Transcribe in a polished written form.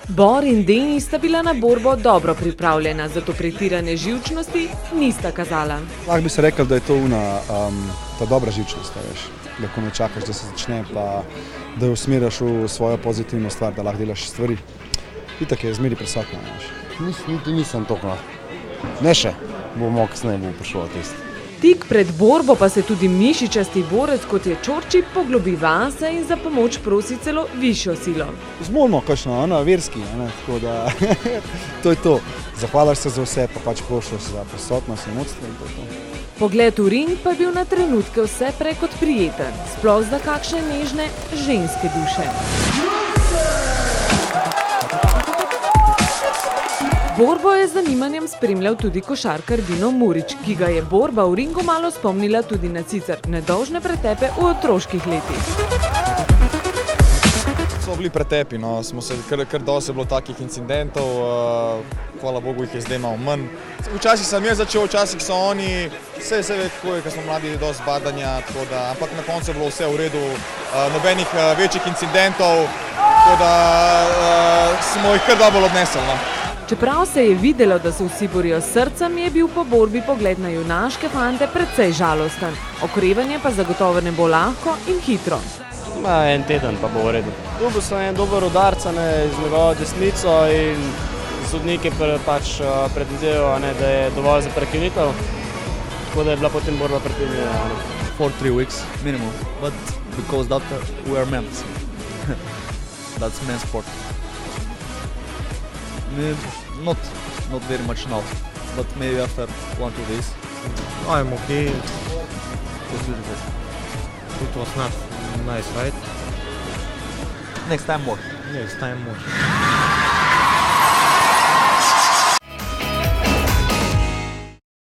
Bor in Deni sta bila na borbo dobro pripravljena, zato pretirane živčnosti nista kazala. Lahko bi se rekel, da je to ta dobra živčnost, veš. Da ko ne čakaš, da se začne, pa da jo usmeriš v svojo pozitivno stvar, da lahko delaš stvari. Itak je zmeri prisotno, veš. Nisem toliko. Ne še, bomo kasneje bo prišlo tisto. Tik pred borbo pa se tudi mišičasti borec, kot je Čorči, poglobi vase in za pomoč prosi celo višjo silo. Zmolimo kakšno, verski, tako da to je to. Zahvališ se za vse, pa pač prošiš za prisotnost in vodstvo in to je to. Pogled v ring pa je bil na trenutke vse prej kot prijeten, sploh za kakšne nežne ženske duše. Borbo je z zanimanjem spremljal tudi košarkar Dino Murić, ki ga je borba v ringu malo spomnila tudi na sicer nedolžne pretepe v otroških letih. So bili pretepi, kar dosti je bilo takih incidentov, hvala Bogu jih je zdaj malo manj. Včasih sem jaz začel, včasih so oni, vse ve, kako je, ker smo mladi, dosti badanja, ampak na koncu je bilo vse v redu, nobenih večjih incidentov, tako da smo jih kar dobro odnesli. Čeprav se je videlo, da se vsi borijo s srcem, je bil po borbi pogled na junaške fante precej žalosten. Okrevanje pa zagotovo ne bo lahko in hitro. En teden pa bo v redu. Dobil sem en dober udarec z njegovo desnico in sodnik je pač predvideval, da je dovolj za prekinitev, tako da je bila potem borba prekinjena. For 3 weeks minimum, but because that we are men. That's men's sport. Not very much now, but maybe after 1-2 days. I'm okay. It was not a nice fight. Next time more. Next time more.